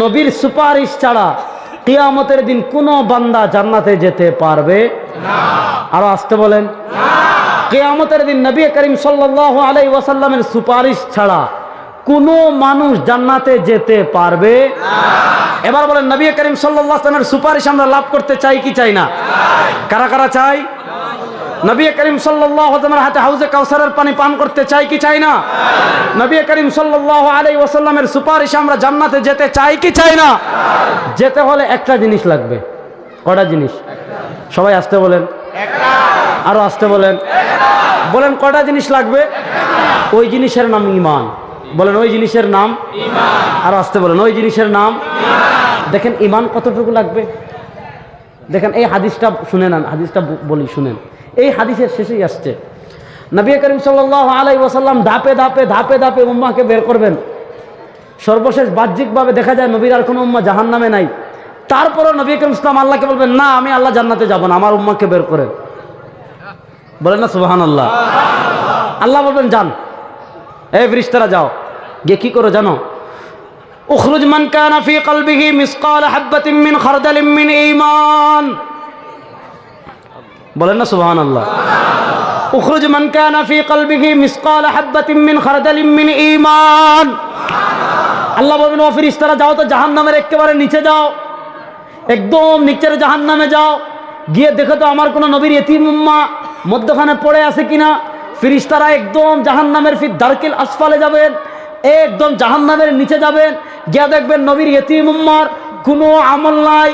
নবীর সুপারিশ ছাড়া কিয়ামতের দিন কোনো বান্দা জান্নাতে যেতে পারবে না। আরো আসতে বলেন না। কিয়ামতের দিন নবী করিম সাল্লাল্লাহু আলাইহি ওয়াসাল্লামের সুপারিশ ছাড়া কোনো মানুষ জান্নাতে যেতে পারবে না। এবার বলেন, নবী করিম সাল্লাল্লাহু আলাইহি ওয়াসাল্লামের সুপারিশ আমরা লাভ করতে চাই কি চাই না? কারা কারা চাই? নবী করিম সাল্লাল্লাহু আলাইহি ওয়াসাল্লামের হাতে হাউজে কাউসারের পানি পান করতে চাই কি চাই না? নবী করিম সাল্লাল্লাহু আলাইহি ওয়াসাল্লামের সুপারিশ আমরা জান্নাতে যেতে চাই কি চাই না? যেতে হলে একটা জিনিস লাগবে। কয়টা জিনিস? সবাই আসতে বলেন। একটা। আরো আসতে বলেন। একটা। বলেন কয়টা জিনিস লাগবে? ওই জিনিসের নাম ঈমান। বলেন ওই জিনিসের নাম ঈমান। আরো আসতে বলেন ওই জিনিসের নাম ঈমান। দেখেন ঈমান কতটুকু লাগবে। দেখেন এই হাদিসটা শুনে নেন, হাদিসটা বলি শুনেন। এই হাদিসের শেষেই আসছে নবী করিম সাল্লাল্লাহু আলাইহি ওয়াসাল্লাম ধাপে ধাপে ধাপে ধাপে উম্মাহকে বের করবেন। সর্বশেষ বাহ্যিকভাবে দেখা যায় নবীর আর কোনো উম্মাহ জাহান্নামে নাই। তারপরও নবী করিম ইসলাম আল্লাহকে বলবেন, না আমি আল্লাহ জান্নাতে যাব না, আমার উম্মাহকে বের করেন। বলেন না সুবহানাল্লাহ। আল্লাহ বলবেন যান, এই ফেরেশতারা যাও, গিয়ে কি করো জানো? উখরুজ মান কানা ফি কলবিহি মিসকাল হাববাতিন মিন খারদালিন মিন ঈমান। বলেন না সুবহানাল্লাহ। উখরুজ মান কানা ফি কলবিহি মিসকাল হাববাতিন মিন খারদালিন মিন ঈমান। আল্লাহ বলবেন, ও ফেরেশতারা যাও তো জাহান্নামের একেবারে নিচে যাও, একদম নিচের জাহান্নামে যাও, গিয়ে দেখো তো আমার কোন নবীর ইতিম উম্মাহ মধ্যখানে পড়ে আছে কিনা। ফেরেশতারা একদম জাহান্নামের ফি দারকিল আসফালে যাবেন, একদম জাহান্নামের নিচে যাবেন, গিয়ে দেখবেন নবীর ইতিম উম্মাহর কোনো আমল নাই,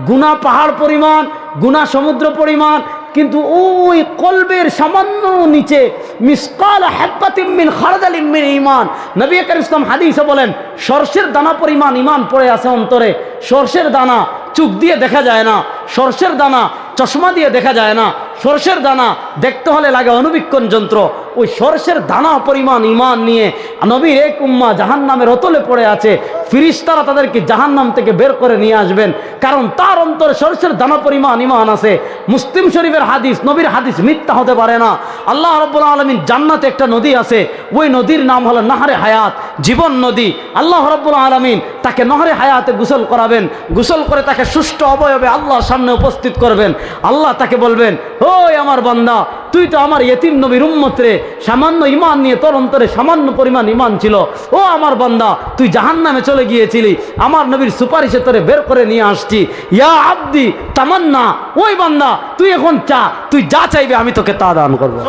গুনাহ পাহাড় পরিমাণ, গুনাহ সমুদ্র পরিমাণ, কিন্তু ওই কলবের সামান্য নিচে মিসকাল হাববাতিন মিন খারদালিন মিন ঈমান। নবী করিম ইসলাম হাদিসে বলেন, সরষের দানা পরিমাণ ঈমান পড়ে আছে অন্তরে। সরষের দানা চোখ দিয়ে দেখা যায় না, সরষের দানা চশমা দিয়ে দেখা যায় না, সরষের দানা দেখতে হলে লাগে অনুবীক্ষণ যন্ত্র। ওই সরষের দানা পরিমাণ ঈমান নিয়ে নবীর এক উম্মাহ জাহান্নামের অতলে পড়ে আছে। ফেরেশতারা তাদেরকে জাহান্নাম থেকে বের করে নিয়ে আসবেন, কারণ তার অন্তরে সরষের দানা পরিমাণ ঈমান আছে। মুসলিম শরীফের হাদিস, নবীর হাদিস মিথ্যা হতে পারে না। আল্লাহ রাব্বুল আলামিন জান্নাতে একটা নদী আছে, ওই নদীর নাম হলো নহরে হায়াত, জীবন নদী। আল্লাহ রাব্বুল আলামিন তাকে নহরে হায়াতে গোসল করাবেন, গোসল করে তাকে সুষ্ঠু অবয়বে আল্লাহর সামনে উপস্থিত করবেন। আল্লাহ তাকে বলবেন, ওই আমার বান্দা, তুই তো আমার ইতিম নবীর উম্মত রে, সামান্য ঈমান নিয়ে তোর অন্তরে সামান্য পরিমাণ ঈমান ছিল। ও আমার বান্দা, তুই জাহান্নামে চলে গিয়েছিলি, আমার নবীর সুপারিশে তোরে বের করে নিয়ে আসছি। ইয়া আব্দি তামান্না, ওই বান্দা তুই এখন চা, তুই যা চাইবে আমি তোকে তা দান করবো।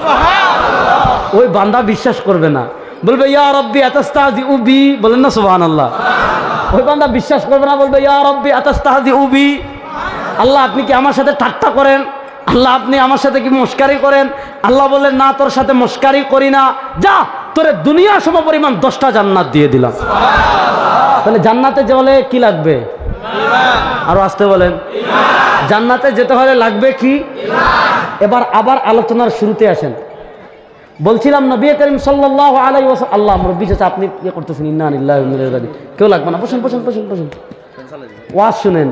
ওই বান্দা বিশ্বাস করবে না, বলবে ইয়া রব্বি আতাস্তাহজিউ বি। বলেন না সুবহানাল্লাহ। ওই বান্দা বিশ্বাস করবে না, বলবে ইয়া রব্বি আতাস্তাহজিউ বি। আল্লাহ আপনি কি আমার সাথে ঠাট্টা করেন? আল্লাহ আপনি আমার সাথে কি মস্কারি করেন? আল্লাহ বললেন, না তোর সাথে মস্কারি করি না, যা তোরে দুনিয়া সমপরিমাণ 10টা জান্নাত দিয়ে দিলাম। তাহলে জান্নাতে যেতে কি লাগবে? আরো আসতে বলেন। জান্নাতে যেতে হলে লাগবে কি? এবার আবার আলোচনার শুরুতে আসেন। বলছিলাম নবী করিম সাল্লাল্লাহু আলাইহি ওয়াসাল্লাম, আল্লাহ মুরব্বি চাচা আপনি কি করতেছেন? ইন্না লিল্লাহি ওয়া ইন্না ইলাইহি রাজিউন। কেউ লাগবে না, বসেন বসেন বসেন বসেন, ওয়াজ শুনেন।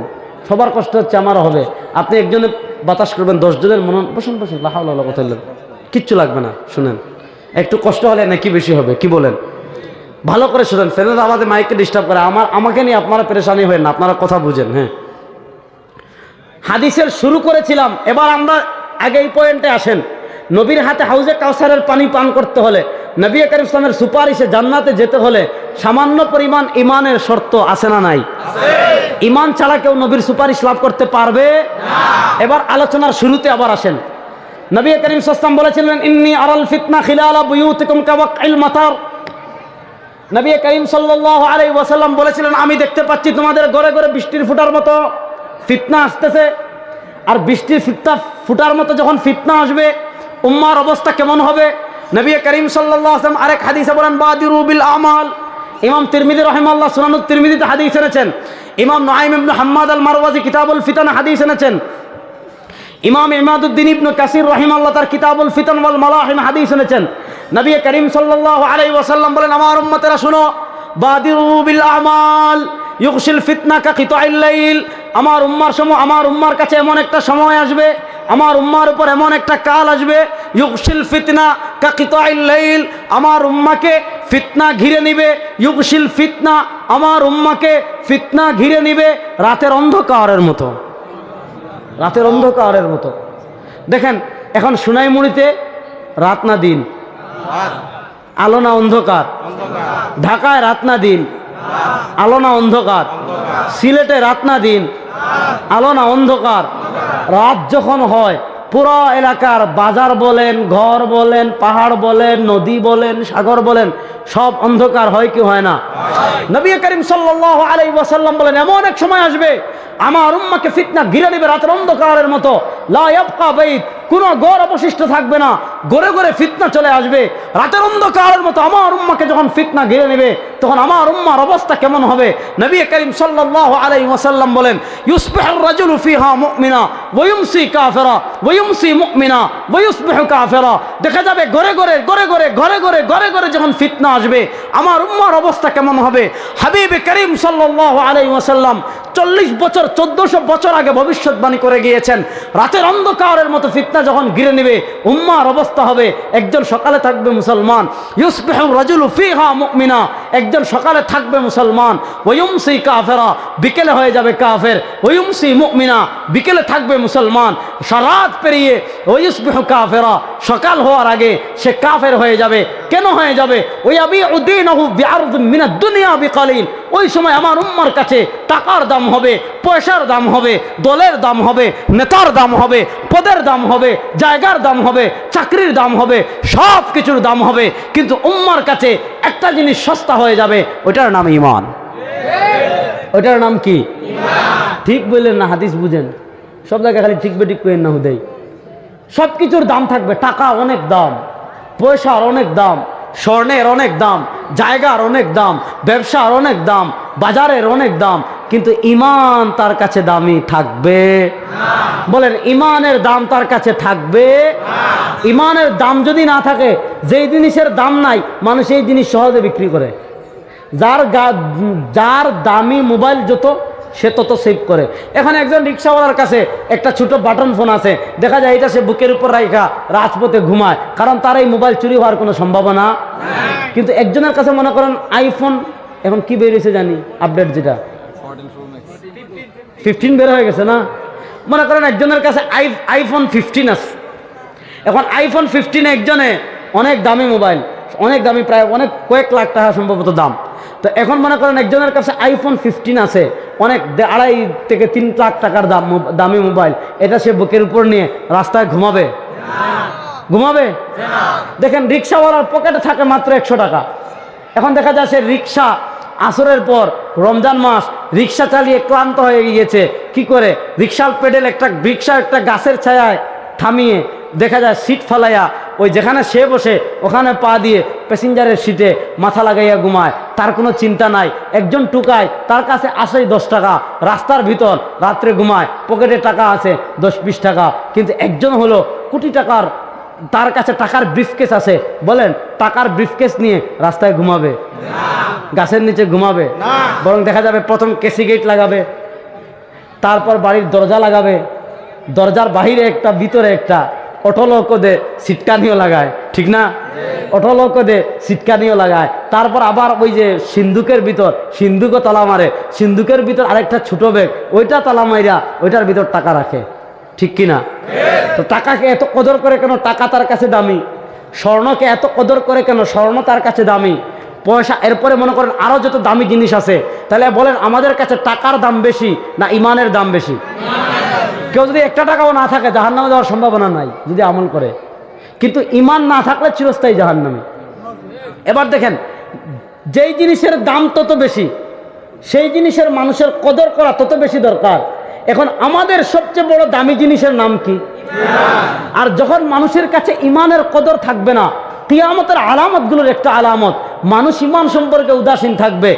সবার কষ্ট হচ্ছে, আমারও হবে। আপনি একজনে বাতাস করবেন, 10 জনের মনন। বসেন বসেন, লা হাওলা ওয়ালা কুওয়াতা ইল্লা বিল্লাহ। কিচ্ছু লাগবে না, শুনেন। একটু কষ্ট হলে নাকি বেশি হবে, কি বলেন? ভালো করে শুনেন, ফ্যানের আওয়াজে মাইককে ডিস্টার্ব করে। আমাকে নিয়ে আপনারা পেরেশানি হয় না, আপনারা কথা বুঝেন। হ্যাঁ, হাদিসের শুরু করেছিলাম, এবার আমরা আগে এই পয়েন্টে আসেন। নবীর হাতে হাউজে কাউসারের পানি পান করতে হলে, নবী করিম ইসলামের সুপারিশে জান্নাতে যেতে হলে সামান্য পরিমাণ ঈমানের শর্ত আছে না নাই? ঈমান ছাড়া কেউ নবীর সুপারিশ লাভ করতে পারবে না। এবার আলোচনার শুরুতে আবার আসেন। নবী করিম সাল্লাল্লাহু আলাইহি ওয়াসাল্লাম বলেছিলেন, ইন্নী আরাল ফিতনা খিলালা বুয়ুতিকুম কাওয়াকিল মাতার। নবী করিম সাল্লাল্লাহু আলাইহি ওয়াসাল্লাম বলেছিলেন, আমি দেখতে পাচ্ছি তোমাদের ঘরে ঘরে বৃষ্টির ফুটার মতো ফিতনা আসতেছে। আর বৃষ্টির ফুটার মতো যখন ফিতনা আসবে, উম্মার অবস্থা কেমন হবে? নবী করিম সাল্লাল্লাহু আলাইহি ওয়াসাল্লাম আরেক হাদিসে বলেন, বাদিরু বিল আমাল। ইমাম তিরমিজি রাহিমাহুল্লাহ সুনানুত তিরমিজিতে হাদিস এনেছেন। ইমাম নুআইম ইবনে হাম্মাদ আল মারওয়াজি কিতাবুল ফিতান হাদিস এনেছেন। ইমাম ইমাদউদ্দিন ইবনে কাসির রাহিমাহুল্লাহ তার কিতাবুল ফিতান ওয়াল মালাহিম হাদিস এনেছেন। নবী করিম সাল্লাল্লাহু আলাইহি ওয়াসাল্লাম বলেন, আমার উম্মতেরা শুনো, বাদিরু বিল আমাল ইউগশিল ফিতনা কা কিতাইল লাইল। আমার উম্মার কাছে এমন একটা সময় আসবে, আমার উম্মার উপর এমন একটা কাল আসবে, ইউগশিল ফিতনা কা কিতাইল লাইল, আমার উম্মাকে ফিতনা ঘিরে নিবে, ইউগশিল ফিতনা, আমার উম্মাকে ফিতনা ঘিরে নিবে রাতের অন্ধকারের মতো, রাতের অন্ধকারের মতো। দেখেন এখন সোনাইমুড়িতে রাত না দিন, আলো না অন্ধকার, ঢাকায় রাত না দিন, আলো না অন্ধকার, সিলেটে রাত না দিন, আলো না অন্ধকার। রাত যখন হয় পুরো এলাকার বাজার বলেন, ঘর বলেন, পাহাড় বলেন, নদী বলেন, সাগর বলেন, সব অন্ধকার হয় কি হয় না? নবী করিম সাল্লাল্লাহু আলাইহি ওয়াসাল্লাম বলেন এমন এক সময় আসবে আমার উম্মাকে ফিতনা ঘিরে নেবে রাতের অন্ধকারের মতো, লা ইয়াবকা বাইত, কোনো ঘর অবশিষ্ট থাকবে না, ঘরে ঘরে ফিতনা চলে আসবে রাতের অন্ধকারের মতো। আমার উম্মাকে যখন ফিতনা ঘিরে নেবে তখন আমার উম্মার অবস্থা কেমন হবে? নবী করিম সাল্লাল্লাহু আলাইহি ওয়াসাল্লাম বলেন ইউসবিহুর রাজুলু ফিহা মুমিনা ওয়া ইউমসি কাফিরা ওয়া ইউমসি মুমিনা ওয়া ইউসবিহু কাফিরা। দেখা যাবে ঘরে ঘরে ঘরে ঘরে ঘরে ঘরে ঘরে ঘরে যখন ফিতনা আসবে আমার উম্মার অবস্থা কেমন হবে? হাবিব করিম সাল্লাল্লাহু আলাইহি ওয়াসাল্লাম 40 বছর 1400 বছর আগে ভবিষ্যৎবাণী করে গিয়েছেন রাতের অন্ধকারের মতো ফিতনা যখন ঘিরে নেবে উম্মার অবস্থা হবে, একজন সকালে থাকবে মুসলমান, ইউসবিহু রাজুলু ফিহা মুমিনা, একজন সকালে থাকবে মুসলমান, ওয়া ইউমসি কাফিরা, বিকেলে হয়ে যাবে কাফের, ওয়া ইউমসি মুমিনা, বিকেলে থাকবে মুসলমান, সারাত পেরিয়ে ওয়া ইউসবিহু কাফিরা, সকাল হওয়ার আগে সে কাফের হয়ে যাবে। কেন হয়ে যাবে? ওয়া ইয়াবিউ দীনহু বিআরদিন মিনাদ দুনিয়া বিকালিল, ওই সময় আমার উম্মার কাছে টাকার দাম হবে, পয়সার দাম হবে, দলের দাম হবে, নেতার দাম হবে, পদের দাম হবে, জায়গার দাম হবে, চাকরির দাম হবে, সব কিছুর দাম হবে, কিন্তু উম্মার কাছে একটা জিনিস সস্তা হয়ে যাবে, ওইটার নাম ঈমান। ওইটার নাম কি? ঠিক বললেন না? হাদিস বুঝেন, সব জায়গায় খালি ঠিক বেঠিক করেন না হুদাই। সব কিছুর দাম থাকবে, টাকা অনেক দাম, পয়সার অনেক দাম, স্বর্ণের অনেক দাম, জায়গার অনেক দাম, ব্যবসার অনেক দাম, বাজারের অনেক দাম, কিন্তু ঈমান তার কাছে দামি থাকবে? বলেন ঈমানের দাম তার কাছে থাকবে? ঈমানের দাম যদি না থাকে, যেই জিনিসের দাম নাই মানুষ এই জিনিস সহজে বিক্রি করে। যার দামি মোবাইল যত সে তত সেভ করে। এখন একজন রিক্সাওয়ালার কাছে একটা ছোট বাটন ফোন আছে, দেখা যায় এটা সে বুকের উপর রাখা রাজপথে ঘুমায়, কারণ তার এই মোবাইল চুরি হওয়ার কোনো সম্ভাবনা। কিন্তু একজনের কাছে মনে করেন আইফোন, এখন কি বেরিয়েছে জানি আপডেট, যেটা 15 বের হয়ে গেছে না, মনে করেন একজনের কাছে আইফোন 15 আছে। এখন আইফোন 15 একজনে অনেক দামি মোবাইল, অনেক দামি, প্রায় অনেক কয়েক লাখ টাকা সম্ভবত দাম। তো এখন মনে করেন একজনের কাছে আইফোন 15 আছে, অনেক 2.5 থেকে 3 লাখ টাকার দামি মোবাইল, এটা সে বুকের উপর নিয়ে রাস্তায় ঘুমাবে? ঘুমাবে? দেখেন রিক্সাওয়ালার পকেটে থাকে মাত্র 100 টাকা। এখন দেখা যায় সে রিক্সা আসরের পর রমজান মাস রিক্সা চালিয়ে ক্লান্ত হয়ে গিয়েছে, কি করে? রিক্সার পেডেল একটা গাছের ছায়ায় থামিয়ে দেখা যায় সিট ফালাইয়া ওই যেখানে সে বসে ওখানে পা দিয়ে প্যাসেঞ্জারের সিটে মাথা লাগাইয়া ঘুমায়, তার কোনো চিন্তা নাই। একজন টুকায়, তার কাছে আসেই 10 টাকা, রাস্তার ভিতর রাত্রে ঘুমায়, পকেটে টাকা আছে 10-20 টাকা। কিন্তু একজন হলো কোটি টাকার, তার কাছে টাকার ব্রিফকেস আছে, বলেন টাকার ব্রিফকেস নিয়ে রাস্তায় ঘুমাবে? গাছের নিচে ঘুমাবে? বরং দেখা যাবে প্রথম কেসি গেট লাগাবে, তারপর বাড়ির দরজা লাগাবে, দরজার বাহিরে একটা, ভিতরে একটা, অটোলকদে সিটকানিও লাগায়, ঠিক না? অটোলকদে সিটকানিও লাগায়, তারপর আবার ওই যে সিন্ধুকের ভিতর, সিন্ধুকও তালা মারে, সিন্ধুকের ভিতর আরেকটা ছোট ব্যাগ, ওইটা তালা মাইরা ওইটার ভিতর টাকা রাখে, ঠিক কিনা? তো টাকাকে এত কদর করে কেন? টাকা তার কাছে দামি। স্বর্ণকে এত কদর করে কেন? স্বর্ণ তার কাছে দামি। পয়সা, এরপরে মনে করেন আরও যত দামি জিনিস আছে, তাহলে বলেন আমাদের কাছে টাকার দাম বেশি না ঈমানের দাম বেশি? কেউ যদি 1 টাকাও না থাকে জাহান্নামে যাওয়ার সম্ভাবনা নাই যদি আমল করে, কিন্তু ঈমান না থাকলে চিরস্থায়ী জাহান্নামে। এবার দেখেন, যেই জিনিসের দাম তত বেশি সেই জিনিসের মানুষের কদর করা তত বেশি দরকার। এখন আমাদের সবচেয়ে বড় দামি জিনিসের নাম কি? আর যখন মানুষের কাছে ঈমানের কদর থাকবে না, কিয়ামতের আলামতগুলোর একটা আলামত, মানুষ ঈমান সম্পর্কে উদাসীন থাকবে।